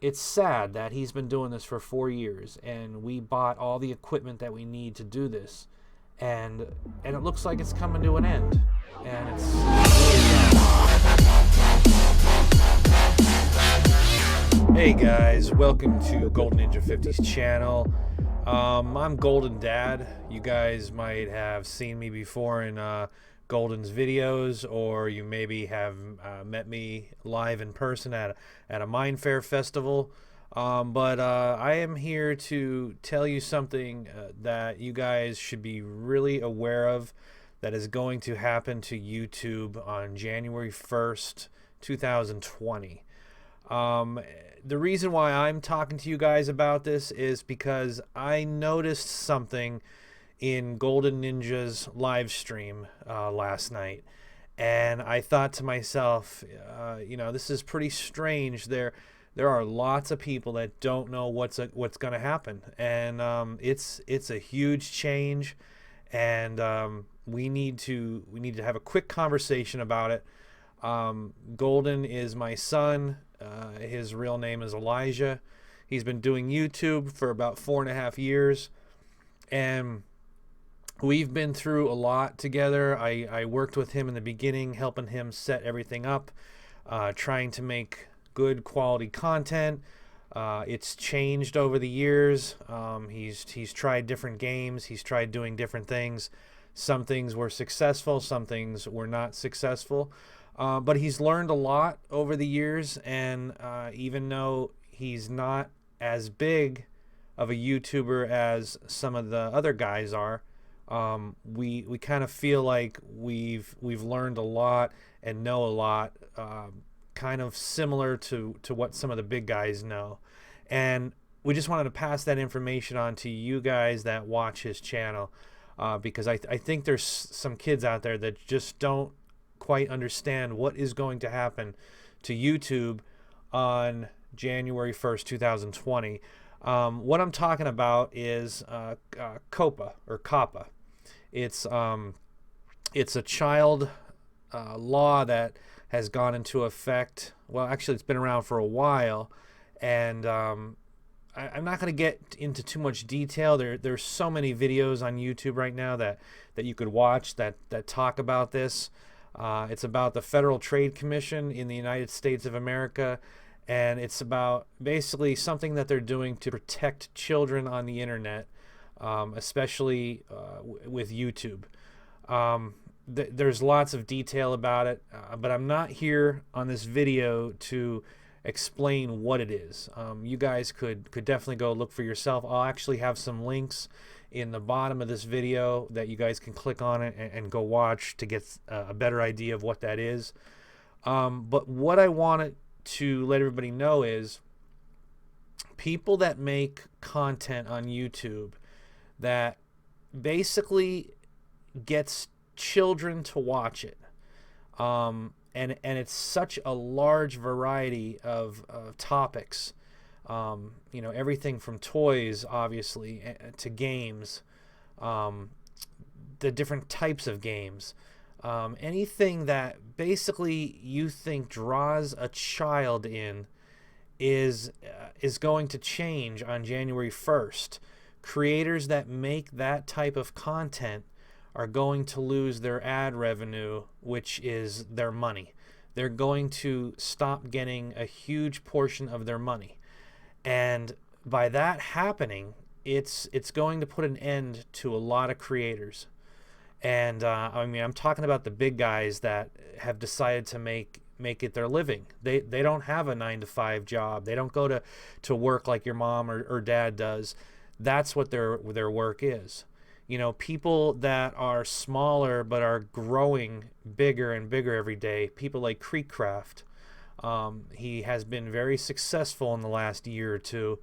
it's sad that he's been doing this for 4 years, and we bought all the equipment that we need to do this, and it looks like it's coming to an end, and it's Hey guys, welcome to Golden Ninja 50's channel. I'm Golden Dad. You guys might have seen me before in Golden's videos, or you maybe have met me live in person at a Mine Fair festival. But I am here to tell you something that you guys should be really aware of that is going to happen to YouTube on January 1st, 2020. The reason why I'm talking to you guys about this is because I noticed something in Golden Ninja's live stream last night, and I thought to myself, this is pretty strange. There are lots of people that don't know what's going to happen, and it's a huge change, and we need to have a quick conversation about it. Golden is my son. His real name is Elijah. He's been doing YouTube for about 4.5 years, and we've been through a lot together. I worked with him in the beginning, helping him set everything up, trying to make good quality content. It's changed over the years. He's tried different games. He's tried doing different things. Some things were successful, some things were not successful. But he's learned a lot over the years, and even though he's not as big of a YouTuber as some of the other guys are, we kind of feel like we've learned a lot and know a lot, kind of similar to what some of the big guys know. And we just wanted to pass that information on to you guys that watch his channel, because I think there's some kids out there that just don't quite understand what is going to happen to YouTube on January 1st, 2020. What I'm talking about is COPPA or COPPA. It's a child law that has gone into effect. Well, actually, it's been around for a while, and I'm not going to get into too much detail. There's so many videos on YouTube right now that you could watch that talk about this. It's about the Federal Trade Commission in the United States of America, and it's about basically something that they're doing to protect children on the internet, especially with YouTube. There's lots of detail about it, but I'm not here on this video to explain what it is. You guys could definitely go look for yourself. I'll actually have some links in the bottom of this video that you guys can click on it and go watch to get a better idea of what that is. But what I wanted to let everybody know is people that make content on YouTube that basically gets children to watch it, and it's such a large variety of topics. Everything from toys, obviously, to games, the different types of games, anything that basically you think draws a child in is going to change on January 1st. Creators that make that type of content are going to lose their ad revenue, which is their money. They're going to stop getting a huge portion of their money. And by that happening, it's going to put an end to a lot of creators. And I'm talking about the big guys that have decided to make it their living. They don't have a 9-to-5 job. They don't go to work like your mom or dad does. That's what their work is. People that are smaller but are growing bigger and bigger every day. People like GOLDCRAFT. He has been very successful in the last year or two.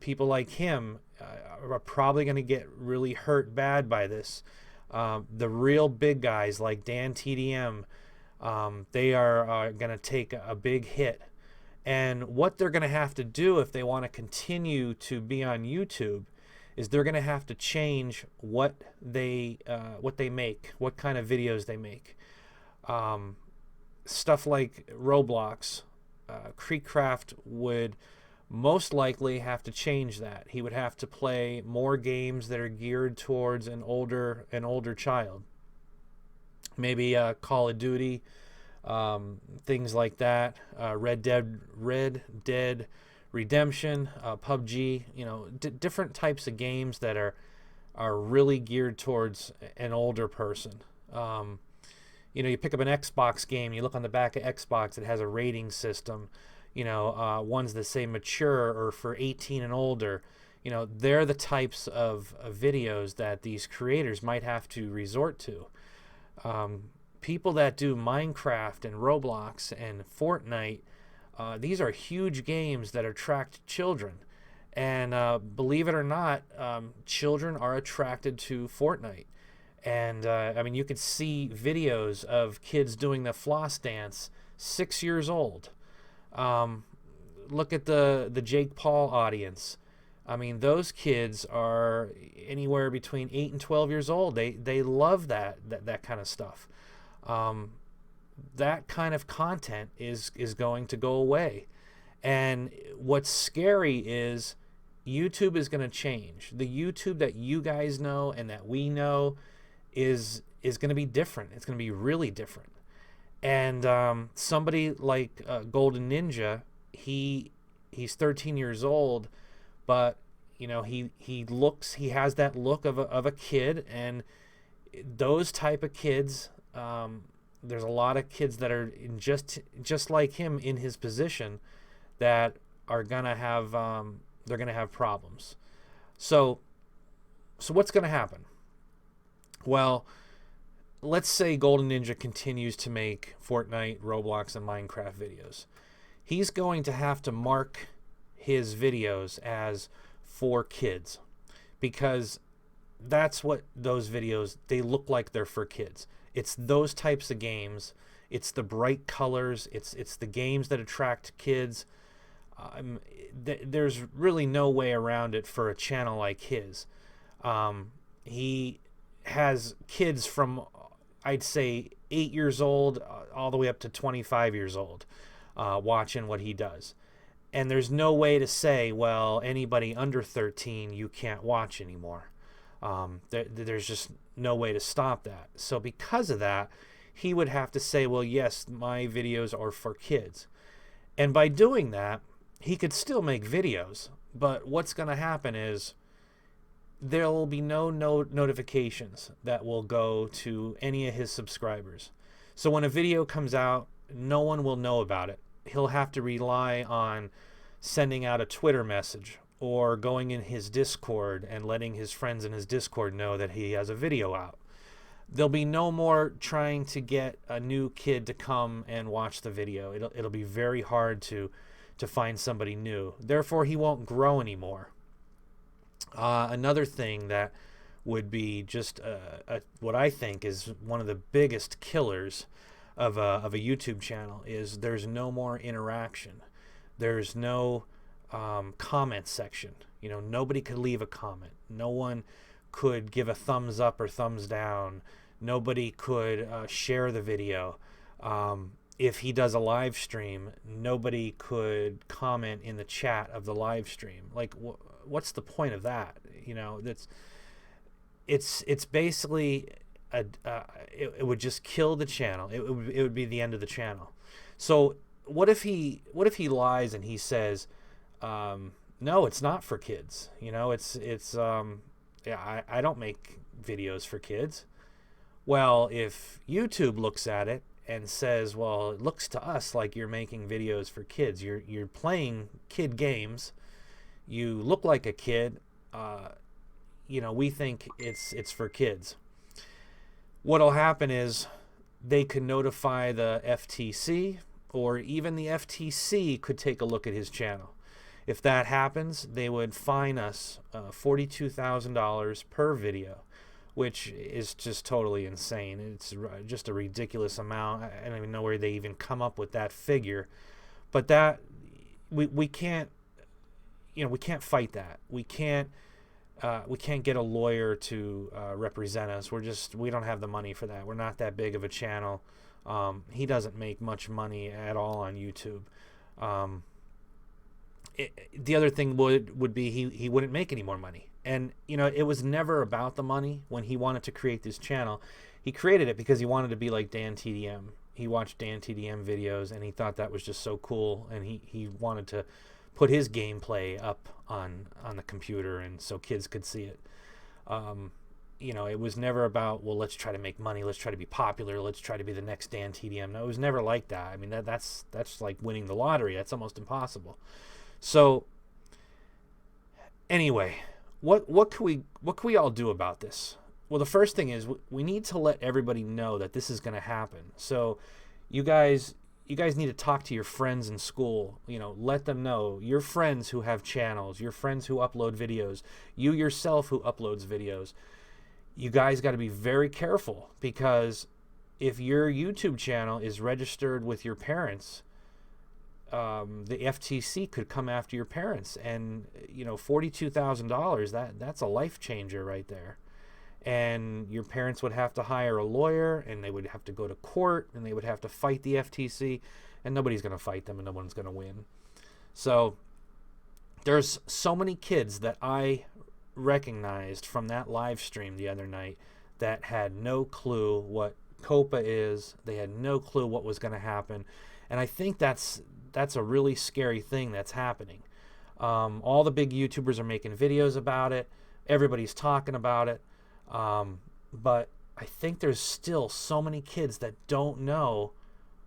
People like him are probably going to get really hurt bad by this. The real big guys like Dan TDM, they are going to take a big hit. And what they're going to have to do if they want to continue to be on YouTube is they're going to have to change what they make, what kind of videos they make. Stuff like ROBLOX CREECraft would most likely have to change that. He would have to play more games that are geared towards an older child. Maybe Call of Duty, things like that. Red Dead Redemption, PUBG. You know, different types of games that are really geared towards an older person. You know, you pick up an Xbox game, you look on the back of Xbox, it has a rating system. You know, ones that say mature or for 18 and older. You know, they're the types of videos that these creators might have to resort to. People that do Minecraft and Roblox and Fortnite, these are huge games that attract children. And believe it or not, children are attracted to Fortnite. And I mean, you could see videos of kids doing the floss dance, 6 years old. Look at the Jake Paul audience. I mean, those kids are anywhere between 8 and 12 years old. They love that kind of stuff. That kind of content is going to go away. And what's scary is YouTube is going to change. The YouTube that you guys know and that we know is going to be different. It's going to be really different. And somebody like Golden Ninja, he's 13 years old, but you know, he has that look of a kid, and those type of kids, there's a lot of kids that are just like him in his position that are gonna have they're gonna have problems. So what's gonna happen? Well, let's say Golden Ninja continues to make Fortnite, Roblox, and Minecraft videos. He's going to have to mark his videos as for kids, because that's what those videos, they look like they're for kids. It's those types of games. It's the bright colors. It's the games that attract kids. There's really no way around it for a channel like his. He has kids from, I'd say, 8 years old all the way up to 25 years old watching what he does. And there's no way to say, well, anybody under 13 you can't watch anymore. There's just no way to stop that. So because of that, he would have to say, well, yes, my videos are for kids. And by doing that, he could still make videos. But what's going to happen is there will be no notifications that will go to any of his subscribers. So when a video comes out, no one will know about it. He'll have to rely on sending out a Twitter message or going in his Discord and letting his friends in his Discord know that he has a video out. There'll be no more trying to get a new kid to come and watch the video. It'll be very hard to find somebody new. Therefore, he won't grow anymore. Another thing that would be just what I think is one of the biggest killers of a YouTube channel is there's no more interaction. There's no comment section. You know, nobody could leave a comment. No one could give a thumbs up or thumbs down. Nobody could share the video. If he does a live stream, nobody could comment in the chat of the live stream. Like, what's the point of that? You know, it's basically it would just kill the channel. It would be the end of the channel. So what if he lies and he says, no, it's not for kids. You know, yeah, I don't make videos for kids. Well, if YouTube looks at it and says, well, it looks to us like you're making videos for kids. You're playing kid games. You look like a kid. You know, we think it's for kids. What'll happen is they could notify the FTC, or even the FTC could take a look at his channel. If that happens, they would fine us $42,000 per video, which is just totally insane. It's just a ridiculous amount. I don't even know where they even come up with that figure. But that we can't, you know, we can't fight that. We can't get a lawyer to represent us. We don't have the money for that. We're not that big of a channel. He doesn't make much money at all on YouTube. The other thing would be he wouldn't make any more money. And you know, it was never about the money. When he wanted to create this channel, he created it because he wanted to be like Dan TDM. He watched Dan TDM videos and he thought that was just so cool, and he wanted to put his gameplay up on the computer and so kids could see it. You know, it was never about, well, let's try to make money, let's try to be popular, let's try to be the next Dan TDM. No, it was never like that. I mean, that's like winning the lottery. That's almost impossible. So anyway, what can we all do about this? Well, the first thing is we need to let everybody know that this is going to happen. So you guys need to talk to your friends in school. You know, let them know, your friends who have channels, your friends who upload videos, you yourself who uploads videos. You guys got to be very careful, because if your YouTube channel is registered with your parents, the FTC could come after your parents, and you know, $42,000, that's a life changer right there. And your parents would have to hire a lawyer, and they would have to go to court, and they would have to fight the FTC, and nobody's going to fight them, and no one's going to win. So there's so many kids that I recognized from that live stream the other night that had no clue what COPPA is. They had no clue what was going to happen, and I think that's a really scary thing that's happening. All the big YouTubers are making videos about it. Everybody's talking about it. But I think there's still so many kids that don't know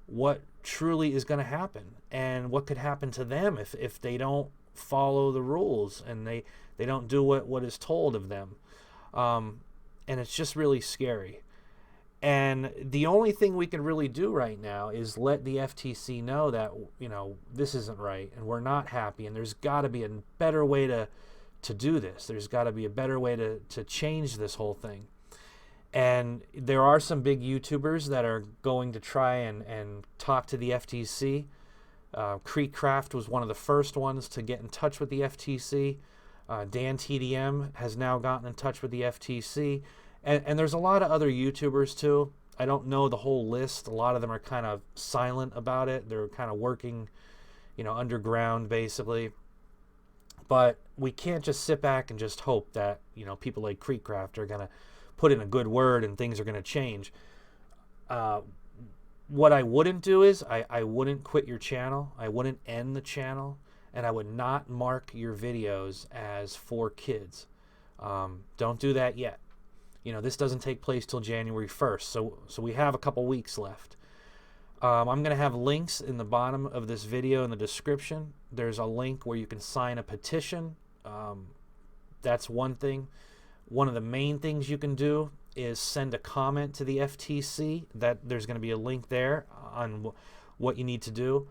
what truly is going to happen and what could happen to them if they don't follow the rules and they don't do what is told of them. And it's just really scary. And the only thing we can really do right now is let the FTC know that, you know, this isn't right and we're not happy, and there's got to be a better way to do this. There's got to be a better way to change this whole thing. And there are some big YouTubers that are going to try and talk to the FTC. GOLDCRAFT was one of the first ones to get in touch with the FTC. Dan TDM has now gotten in touch with the FTC. And there's a lot of other YouTubers too. I don't know the whole list. A lot of them are kind of silent about it. They're kind of working, you know, underground basically. But we can't just sit back and just hope that, you know, people like GOLDCRAFT are going to put in a good word and things are going to change. What I wouldn't do is I wouldn't quit your channel. I wouldn't end the channel. And I would not mark your videos as for kids. Don't do that yet. You know, this doesn't take place till January 1st. So we have a couple weeks left. I'm going to have links in the bottom of this video in the description. There's a link where you can sign a petition. That's one thing. One of the main things you can do is send a comment to the FTC. There's going to be a link there on what you need to do.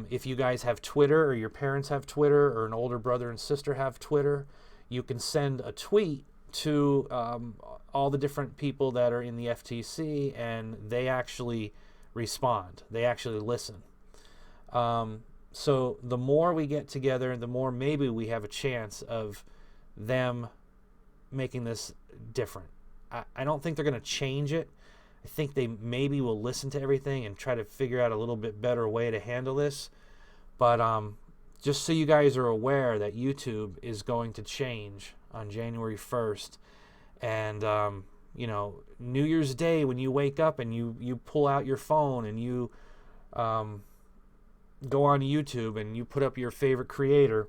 If you guys have Twitter, or your parents have Twitter, or an older brother and sister have Twitter, you can send a tweet to all the different people that are in the FTC, and they actually respond. They actually listen. So the more we get together, the more maybe we have a chance of them making this different. I don't think they're going to change it. I think they maybe will listen to everything and try to figure out a little bit better way to handle this. But just so you guys are aware that YouTube is going to change on January 1st. And, you know, New Year's Day, when you wake up and you pull out your phone and you go on YouTube and you put up your favorite creator,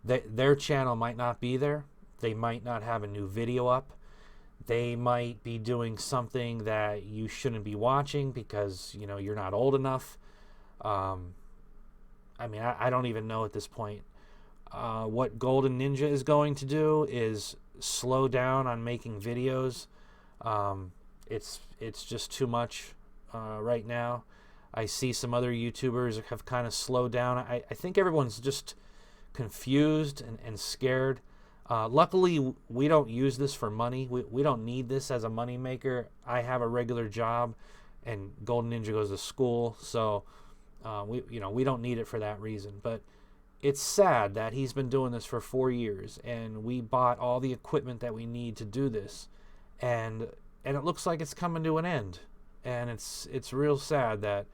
their channel might not be there. They might not have a new video up. They might be doing something that you shouldn't be watching because, you know, you're not old enough. I mean, I don't even know at this point. What Golden Ninja is going to do is slow down on making videos. It's just too much right now. I see some other YouTubers have kind of slowed down. I think everyone's just confused and scared. Luckily, we don't use this for money. We don't need this as a money maker. I have a regular job, and Golden Ninja goes to school, so we don't need it for that reason. But it's sad that he's been doing this for 4 years, and we bought all the equipment that we need to do this, and it looks like it's coming to an end. And it's real sad that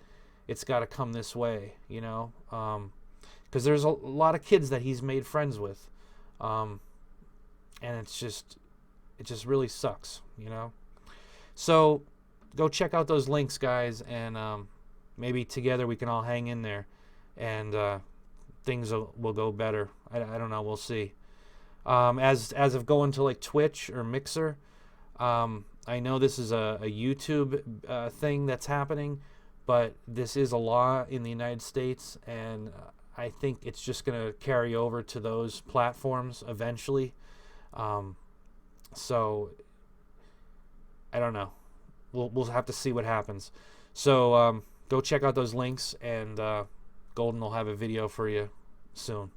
it's got to come this way, you know, because there's a lot of kids that he's made friends with, and it just really sucks, you know. So go check out those links, guys, and maybe together we can all hang in there, and things will go better. I don't know, we'll see. As of going to like Twitch or Mixer, I know this is a YouTube thing that's happening, but this is a law in the United States, and I think it's just going to carry over to those platforms eventually. So I don't know. We'll have to see what happens. So go check out those links, and Golden will have a video for you soon.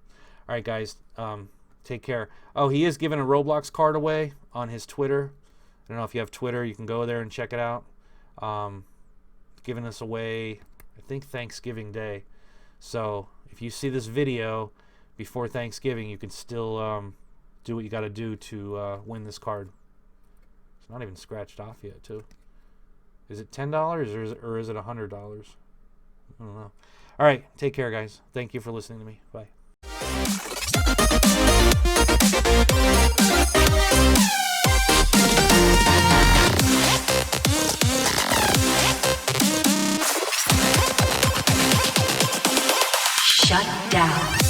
All right, guys. Take care. Oh, he is giving a Roblox card away on his Twitter. I don't know if you have Twitter. You can go there and check it out. Giving this away, I think, Thanksgiving Day. So if you see this video before Thanksgiving, you can still do what you got to do to win this card. It's not even scratched off yet, too. Is it $10 or is it $100? I don't know. All right. Take care, guys. Thank you for listening to me. Bye. Shut down.